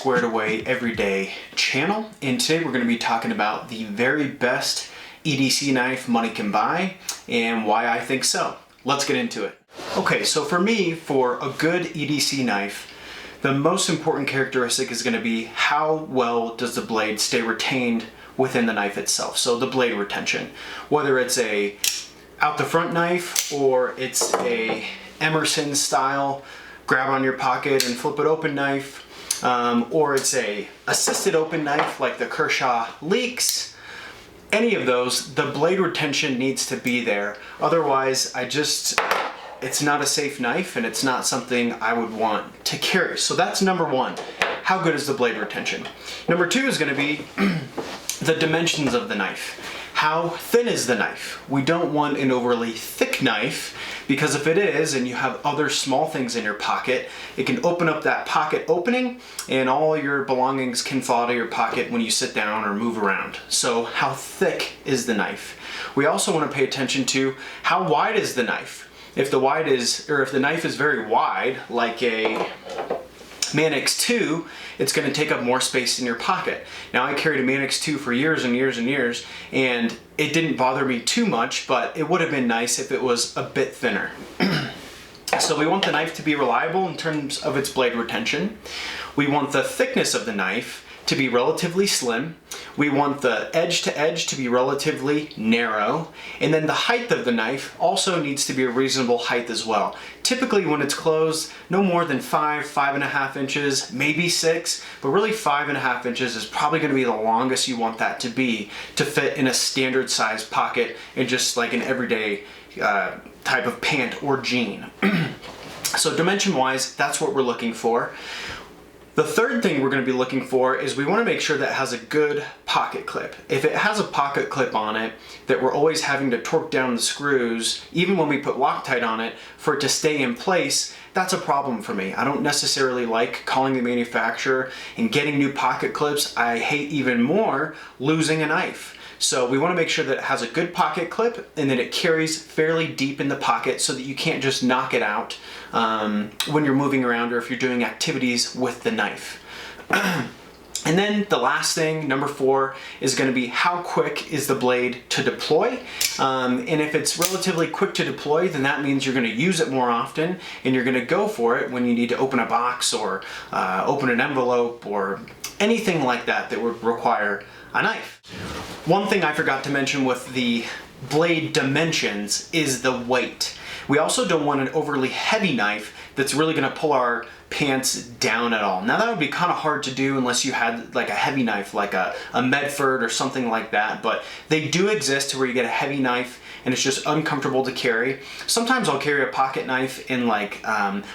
Squared Away Everyday channel, and today we're going to be talking about the very best EDC knife money can buy and why I think so. Let's get into it. Okay, so for me, for a good EDC knife, the most important characteristic is going to be how well does the blade stay retained within the knife itself. So the blade retention, whether it's a out the front knife or it's a Emerson style grab on your pocket and flip it open knife, or it's a assisted open knife like the Kershaw Leaks. Any of those, the blade retention needs to be there. Otherwise, it's not a safe knife and it's not something I would want to carry. So that's number one. How good is the blade retention? Number two is going to be the dimensions of the knife. How thin is the knife? We don't want an overly thick knife, because if it is and you have other small things in your pocket, it can open up that pocket opening and all your belongings can fall out of your pocket when you sit down or move around. So how thick is the knife? We also want to pay attention to how wide is the knife. If the knife is very wide, like a Manix 2, it's going to take up more space in your pocket. Now, I carried a Manix 2 for years and years and years, and it didn't bother me too much, but it would have been nice if it was a bit thinner. So we want the knife to be reliable in terms of its blade retention. We want the thickness of the knife to be relatively slim. We want the edge to edge to be relatively narrow. And then the height of the knife also needs to be a reasonable height as well. Typically when it's closed, no more than 5.5 inches, maybe 6, but really 5.5 inches is probably going to be the longest you want that to be to fit in a standard size pocket in just like an everyday type of pant or jean. So dimension wise, that's what we're looking for. The third thing we're going to be looking for is we want to make sure that it has a good pocket clip. If it has a pocket clip on it that we're always having to torque down the screws, even when we put Loctite on it, for it to stay in place, that's a problem for me. I don't necessarily like calling the manufacturer and getting new pocket clips. I hate even more losing a knife. So we want to make sure that it has a good pocket clip and that it carries fairly deep in the pocket so that you can't just knock it out when you're moving around or if you're doing activities with the knife. And then the last thing, number 4, is going to be how quick is the blade to deploy. And if it's relatively quick to deploy, then that means you're going to use it more often and you're going to go for it when you need to open a box or open an envelope or anything like that that would require a knife. One thing I forgot to mention with the blade dimensions is the weight. We also don't want an overly heavy knife that's really going to pull our pants down at all. Now that would be kind of hard to do unless you had like a heavy knife like a Medford or something like that, but they do exist to where you get a heavy knife and it's just uncomfortable to carry. Sometimes I'll carry a pocket knife in like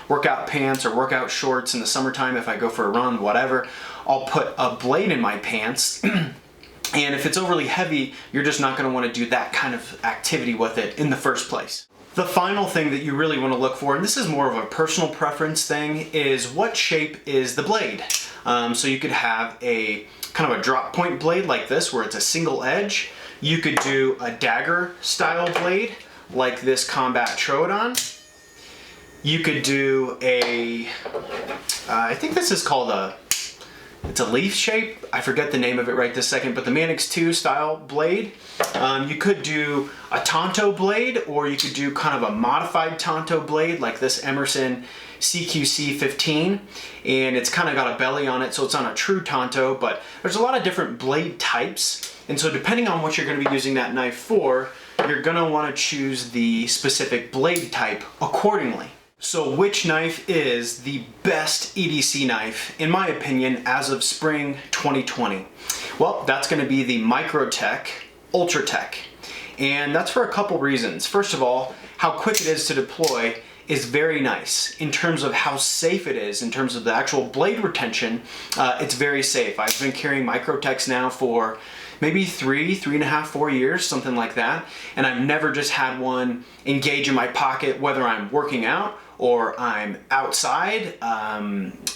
workout pants or workout shorts in the summertime if I go for a run, whatever. I'll put a blade in my pants and if it's overly heavy, you're just not going to want to do that kind of activity with it in the first place. The final thing that you really want to look for, and this is more of a personal preference thing, is what shape is the blade. So you could have a kind of a drop point blade like this where it's a single edge. You could do a dagger style blade like this Combat Troodon. You could do I think this is called it's a leaf shape. I forget the name of it right this second, but the Manix 2 style blade. You could do a Tonto blade, or you could do kind of a modified Tonto blade like this Emerson CQC 15, and it's kind of got a belly on it, so it's on a true Tonto, but there's a lot of different blade types, and so depending on what you're going to be using that knife for, you're going to want to choose the specific blade type accordingly. So which knife is the best EDC knife, in my opinion, as of spring 2020? Well, that's going to be the Microtech Ultratech. And that's for a couple reasons. First of all, how quick it is to deploy is very nice. In terms of how safe it is, in terms of the actual blade retention, it's very safe. I've been carrying Microtechs now for maybe 3.5, 4 years, something like that. And I've never just had one engage in my pocket, whether I'm working out or I'm outside,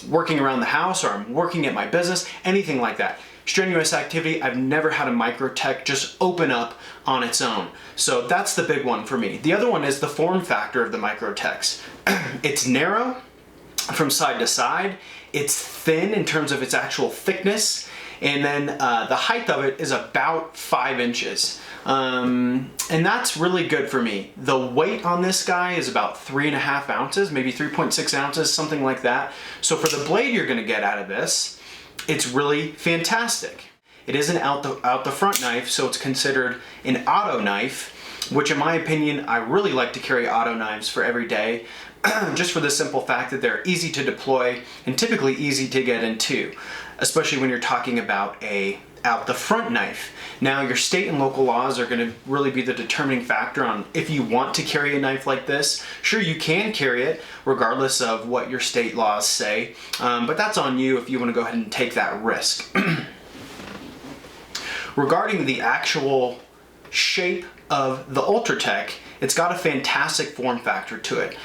working around the house, or I'm working at my business, anything like that. Strenuous activity, I've never had a Microtech just open up on its own. So that's the big one for me. The other one is the form factor of the Microtechs. It's narrow, from side to side. It's thin in terms of its actual thickness, and then the height of it is about 5 inches. And that's really good for me. The weight on this guy is about 3.5 ounces, maybe 3.6 ounces, something like that. So for the blade you're gonna get out of this, it's really fantastic. It is an out the front knife, so it's considered an auto knife, which in my opinion, I really like to carry auto knives for every day, just for the simple fact that they're easy to deploy and typically easy to get into, especially when you're talking about a out the front knife. Now, your state and local laws are going to really be the determining factor on if you want to carry a knife like this. Sure, you can carry it regardless of what your state laws say, but that's on you if you want to go ahead and take that risk. Regarding the actual shape of the Ultratech, it's got a fantastic form factor to it.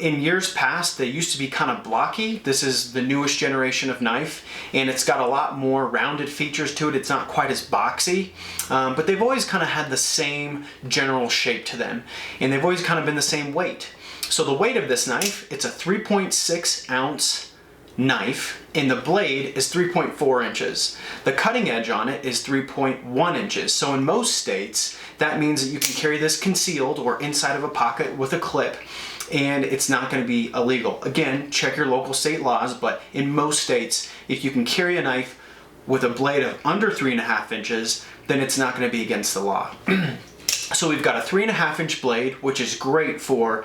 In years past, they used to be kind of blocky. This is the newest generation of knife, and it's got a lot more rounded features to it. It's not quite as boxy, but they've always kind of had the same general shape to them, and they've always kind of been the same weight. So the weight of this knife, it's a 3.6 ounce knife, and the blade is 3.4 inches. The cutting edge on it is 3.1 inches. So in most states, that means that you can carry this concealed or inside of a pocket with a clip, and it's not going to be illegal. Again, check your local state laws, but in most states, if you can carry a knife with a blade of under 3.5 inches, then it's not going to be against the law. So we've got a 3.5 inch blade, which is great for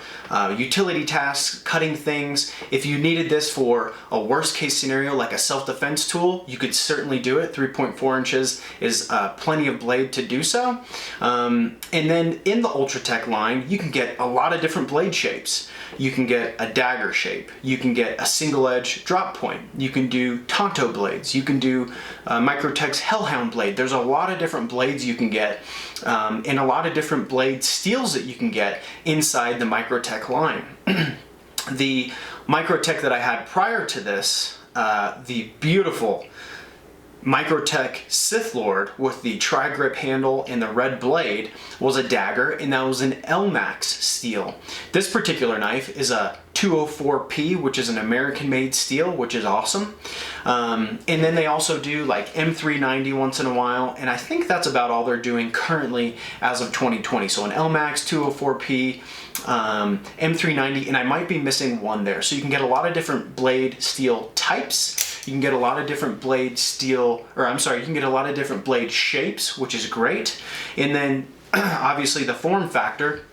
utility tasks, cutting things. If you needed this for a worst case scenario, like a self-defense tool, you could certainly do it. 3.4 inches is plenty of blade to do so. And then in the Ultratech line, you can get a lot of different blade shapes. You can get a dagger shape. You can get a single edge drop point. You can do Tonto blades. You can do Microtech's Hellhound blade. There's a lot of different blades you can get, and a lot of different blade steels that you can get inside the Microtech line. The Microtech that I had prior to this, the beautiful Microtech Sith Lord with the tri-grip handle and the red blade, was a dagger, and that was an LMAX steel. This particular knife is a 204P, which is an American-made steel, which is awesome. And then they also do like M390 once in a while, and I think that's about all they're doing currently as of 2020. So an LMAX, 204P, M390, and I might be missing one there. So you can get a lot of different blade steel types. You can get a lot of different blade steel, or I'm sorry, you can get a lot of different blade shapes, which is great. And then obviously the form factor,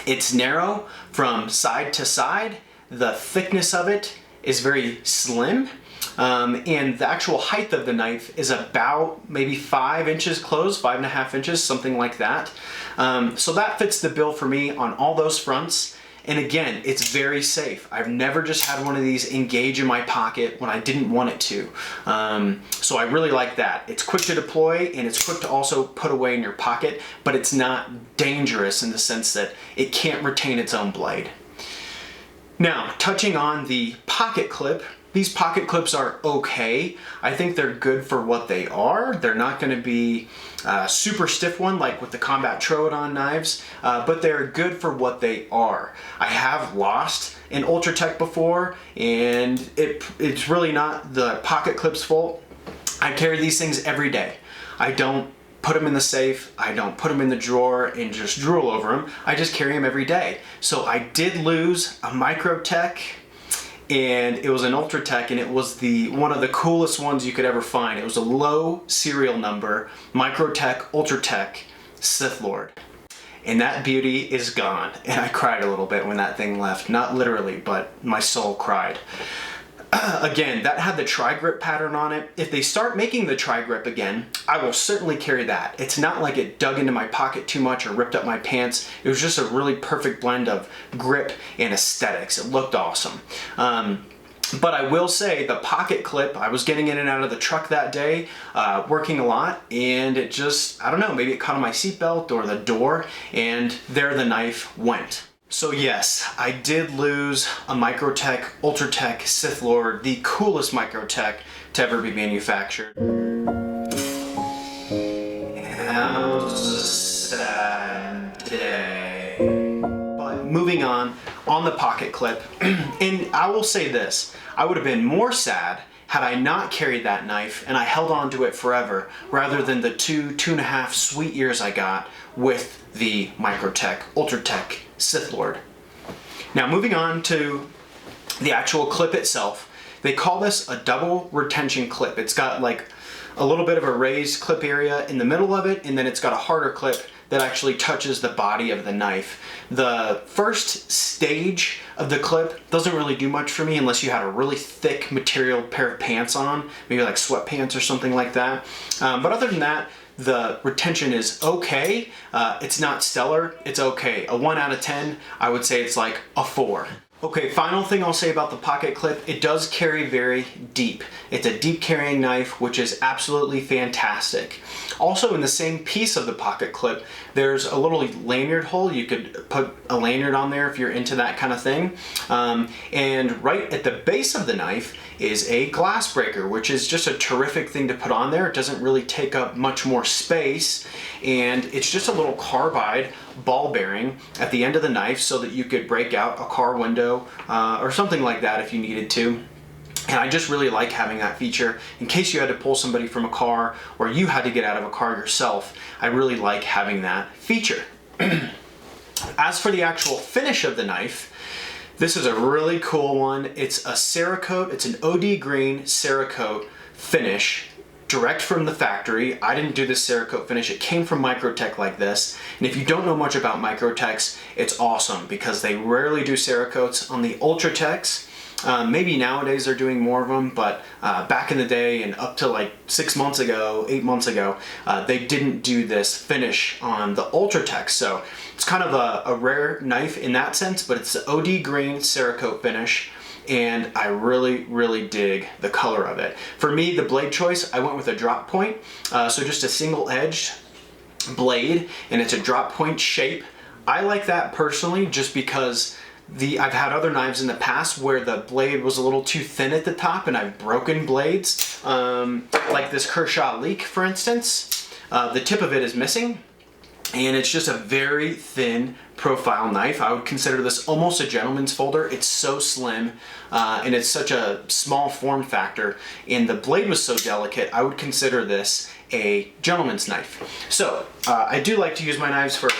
it's narrow from side to side. The thickness of it is very slim. And the actual height of the knife is about maybe 5 inches closed, 5.5 inches, something like that. So that fits the bill for me on all those fronts. And again, it's very safe. I've never just had one of these engage in my pocket when I didn't want it to. So I really like that. It's quick to deploy, and it's quick to also put away in your pocket, but it's not dangerous in the sense that it can't retain its own blade. Now, touching on the pocket clip, these pocket clips are okay. I think they're good for what they are. They're not gonna be a super stiff one like with the Combat Troodon knives, but they're good for what they are. I have lost an Ultratech before, and it's really not the pocket clip's fault. I carry these things every day. I don't put them in the safe, I don't put them in the drawer and just drool over them. I just carry them every day. So I did lose a Microtech, and it was an Ultratech, and it was one of the coolest ones you could ever find. It was a low serial number Microtech Ultratech Sith Lord. And that beauty is gone. And I cried a little bit when that thing left. Not literally, but my soul cried. Again, that had the tri-grip pattern on it. If they start making the tri-grip again, I will certainly carry that. It's not like it dug into my pocket too much or ripped up my pants. It was just a really perfect blend of grip and aesthetics. It looked awesome. But I will say the pocket clip, I was getting in and out of the truck that day, working a lot, and it just, I don't know, maybe it caught on my seatbelt or the door, and there the knife went. So yes, I did lose a Microtech Ultratech Sith Lord, the coolest Microtech to ever be manufactured. That was a sad day. But moving on, on the pocket clip. And I will say this, I would have been more sad had I not carried that knife and I held on to it forever, rather than the 2.5 sweet years I got with the Microtech Ultratech Sith Lord. Now moving on to the actual clip itself, they call this a double retention clip. It's got like a little bit of a raised clip area in the middle of it, and then it's got a harder clip that actually touches the body of the knife. The first stage of the clip doesn't really do much for me unless you had a really thick material pair of pants on, maybe like sweatpants or something like that. But other than that, the retention is okay. It's not stellar, it's okay. A 1 out of 10, I would say it's like a 4. Okay, final thing I'll say about the pocket clip, it does carry very deep. It's a deep carrying knife, which is absolutely fantastic. Also in the same piece of the pocket clip, there's a little lanyard hole. You could put a lanyard on there if you're into that kind of thing. And right at the base of the knife is a glass breaker, which is just a terrific thing to put on there. It doesn't really take up much more space, and it's just a little carbide ball bearing at the end of the knife so that you could break out a car window or something like that if you needed to. And I just really like having that feature in case you had to pull somebody from a car or you had to get out of a car yourself. I really like having that feature. As for the actual finish of the knife, this is a really cool one. It's a Cerakote, it's an OD green Cerakote finish, direct from the factory. I didn't do this Cerakote finish, it came from Microtech like this. And if you don't know much about Microtechs, it's awesome because they rarely do Cerakotes on the Ultratechs. Maybe nowadays they're doing more of them, but back in the day and up to like 6 months ago, 8 months ago, they didn't do this finish on the Ultratech. So it's kind of a rare knife in that sense, but it's the OD green Cerakote finish, and I really, really dig the color of it. For me, the blade choice, I went with a drop point, so just a single-edged blade, and it's a drop point shape. I like that personally just because I've had other knives in the past where the blade was a little too thin at the top and I've broken blades, like this Kershaw Leak for instance. The tip of it is missing and it's just a very thin profile knife. I would consider this almost a gentleman's folder. It's so slim and it's such a small form factor, and the blade was so delicate, I would consider this a gentleman's knife. So I do like to use my knives for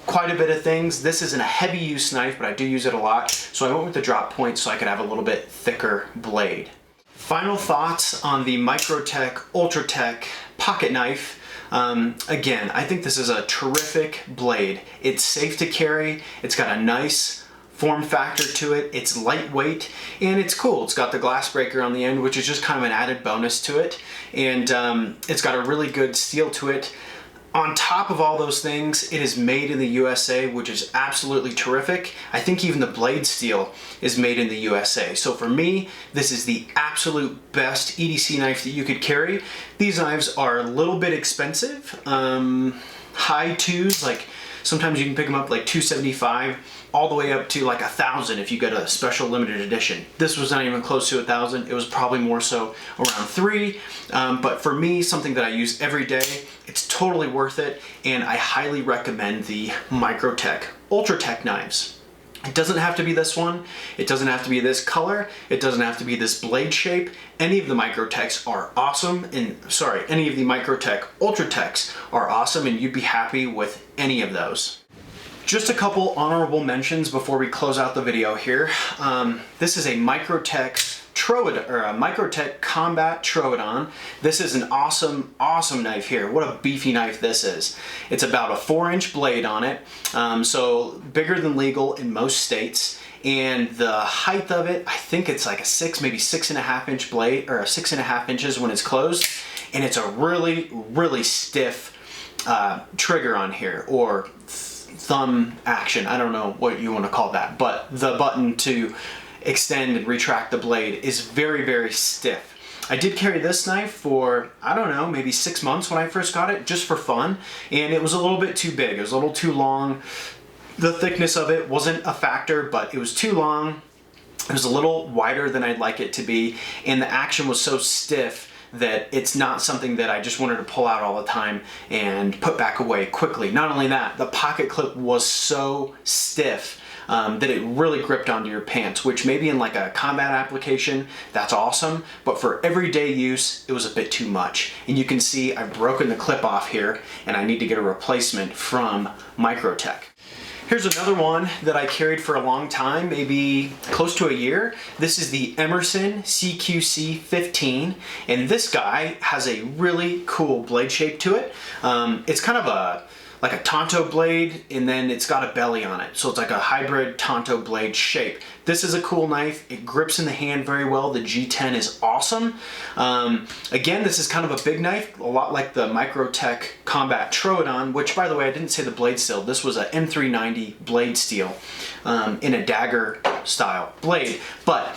quite a bit of things. This isn't a heavy use knife, but I do use it a lot. So I went with the drop point so I could have a little bit thicker blade. Final thoughts on the Microtech Ultratech pocket knife. Again, I think this is a terrific blade. It's safe to carry. It's got a nice form factor to it. It's lightweight and it's cool. It's got the glass breaker on the end, which is just kind of an added bonus to it. And it's got a really good steel to it. On top of all those things, it is made in the USA, which is absolutely terrific. I think even the blade steel is made in the USA. So for me, this is the absolute best EDC knife that you could carry. These knives are a little bit expensive, high twos, like sometimes you can pick them up like $275, all the way up to like $1,000 if you get a special limited edition. This was not even close to $1,000. It was probably more so around $300. But for me, something that I use every day, it's totally worth it, and I highly recommend the Microtech Ultratech knives. It doesn't have to be this one. It doesn't have to be this color. It doesn't have to be this blade shape. Any of the Microtechs are awesome, any of the Microtech Ultratechs are awesome, and you'd be happy with any of those. Just a couple honorable mentions before we close out the video here. This is a Microtech Microtech Combat Troodon. This is an awesome, awesome knife here. What a beefy knife this is. It's about a 4-inch blade on it, so bigger than legal in most states. And the height of it, I think it's like a 6, maybe 6.5 inch blade, or 6.5 inches when it's closed. And it's a really, really stiff trigger on here, or thumb action. I don't know what you want to call that, but the button to extend and retract the blade is very, very stiff. I did carry this knife for, I don't know, maybe 6 months when I first got it, just for fun, and it was a little bit too big. It was a little too long. The thickness of it wasn't a factor, but it was too long. It was a little wider than I'd like it to be, and the action was so stiff that it's not something that I just wanted to pull out all the time and put back away quickly. Not only that, the pocket clip was so stiff that it really gripped onto your pants, which maybe in like a combat application, that's awesome, but for everyday use, it was a bit too much. And you can see I've broken the clip off here, and I need to get a replacement from Microtech. Here's another one that I carried for a long time, maybe close to a year. This is the Emerson CQC 15, and this guy has a really cool blade shape to it. It's kind of like a Tonto blade, and then it's got a belly on it. So it's like a hybrid Tonto blade shape. This is a cool knife. It grips in the hand very well. The G10 is awesome. Again, this is kind of a big knife, a lot like the Microtech Combat Troodon, which, by the way, I didn't say the blade steel. This was a M390 blade steel in a dagger style blade. But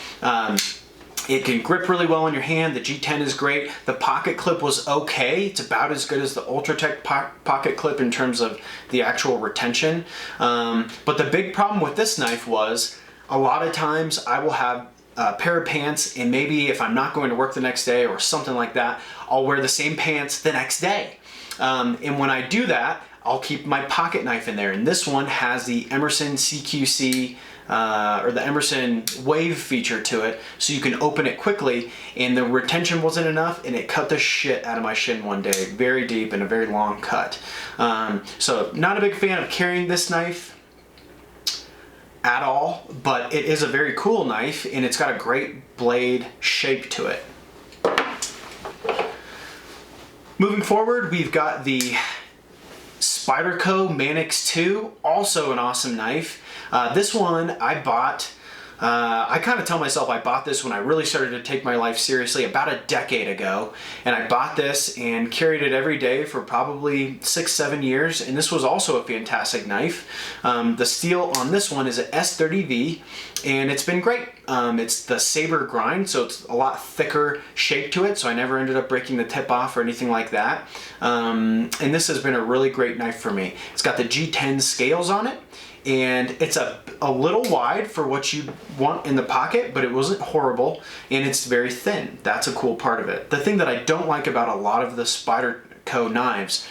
it can grip really well in your hand. The G10 is great. The pocket clip was okay. It's about as good as the Ultratech pocket clip in terms of the actual retention. But the big problem with this knife was a lot of times I will have a pair of pants, and maybe if I'm not going to work the next day or something like that, I'll wear the same pants the next day. And when I do that, I'll keep my pocket knife in there. And this one has the Emerson CQC or the Emerson wave feature to it, so you can open it quickly, and the retention wasn't enough, and it cut the shit out of my shin one day, very deep and a very long cut. So not a big fan of carrying this knife at all, but it is a very cool knife, and it's got a great blade shape to it. Moving forward, we've got the Spyderco Manix 2, also an awesome knife. This one I bought, I kind of tell myself I bought this when I really started to take my life seriously about a decade ago. And I bought this and carried it every day for probably 6-7 years. And this was also a fantastic knife. The steel on this one is an S30V, and it's been great. It's the saber grind, so it's a lot thicker shape to it, so I never ended up breaking the tip off or anything like that. And this has been a really great knife for me. It's got the G10 scales on it, and it's a little wide for what you want in the pocket, but it wasn't horrible, and it's very thin. That's a cool part of it. The thing that I don't like about a lot of the Spyderco knives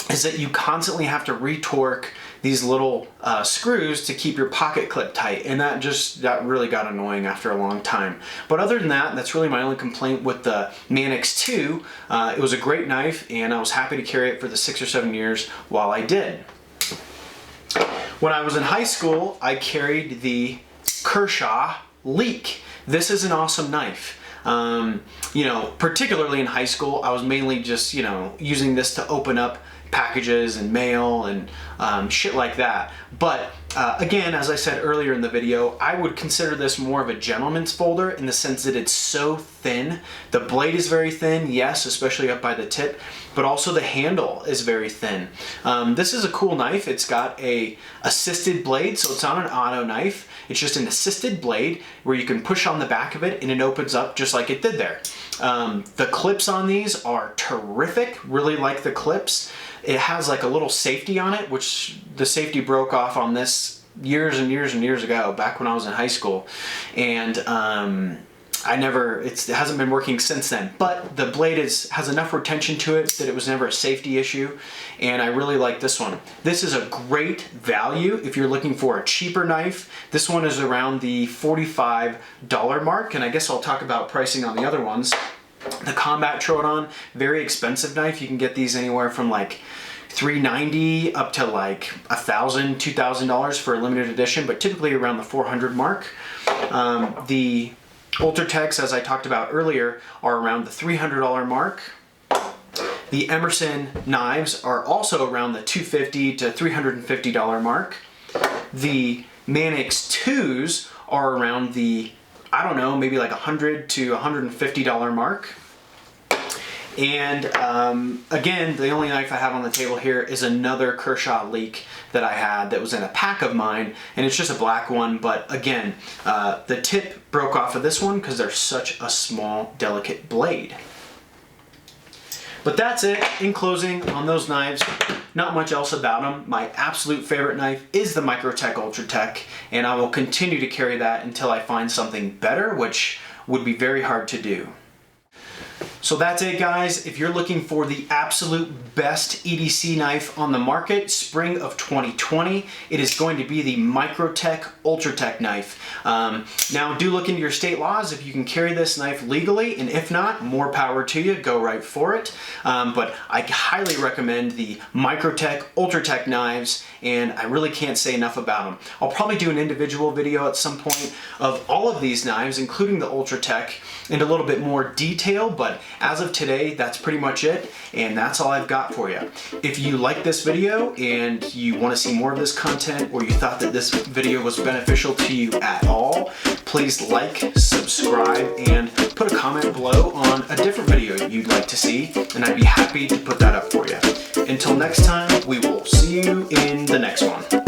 is that you constantly have to retorque these little screws to keep your pocket clip tight, and that really got annoying after a long time. But other than that, that's really my only complaint with the Manix 2. It was a great knife, and I was happy to carry it for the 6 or 7 years while I did. When I was in high school, I carried the Kershaw Leek. This is an awesome knife. You know, particularly in high school, I was mainly just, you know, using this to open up packages and mail and shit like that. But again, as I said earlier in the video, I would consider this more of a gentleman's folder in the sense that it's so thin. The blade is very thin, yes, especially up by the tip, but also the handle is very thin. This is a cool knife. It's got a assisted blade, so it's not an auto knife. It's just an assisted blade where you can push on the back of it and it opens up just like it did there. The clips on these are terrific, really like the clips. It has like a little safety on it, which the safety broke off on this years and years and years ago, back when I was in high school. And it hasn't been working since then, but the blade has enough retention to it that it was never a safety issue, and I really like this one. This is a great value if you're looking for a cheaper knife. This one is around the $45 mark, and I guess I'll talk about pricing on the other ones. The Combat Troodon, very expensive knife. You can get these anywhere from like $390 up to like $1,000, $2,000 for a limited edition, but typically around the $400 mark. The Ultratechs, as I talked about earlier, are around the $300 mark. The Emerson knives are also around the $250 to $350 mark. The Manix 2s are around the, I don't know, maybe like $100 to $150 mark. And again, the only knife I have on the table here is another Kershaw Leek that I had that was in a pack of mine, and it's just a black one, but again, the tip broke off of this one because they're such a small, delicate blade. But that's it. In closing on those knives, not much else about them. My absolute favorite knife is the Microtech Ultratech, and I will continue to carry that until I find something better, which would be very hard to do. So that's it, guys. If you're looking for the absolute best EDC knife on the market, spring of 2020, it is going to be the Microtech Ultratech knife. Now, do look into your state laws if you can carry this knife legally, and if not, more power to you, go right for it. But I highly recommend the Microtech Ultratech knives, and I really can't say enough about them. I'll probably do an individual video at some point of all of these knives, including the Ultratech, in a little bit more detail, but as of today, that's pretty much it, and that's all I've got for you. If you like this video and you want to see more of this content, or you thought that this video was beneficial to you at all, please like, subscribe, and put a comment below on a different video you'd like to see, and I'd be happy to put that up for you. Until next time, we will see you in the next one.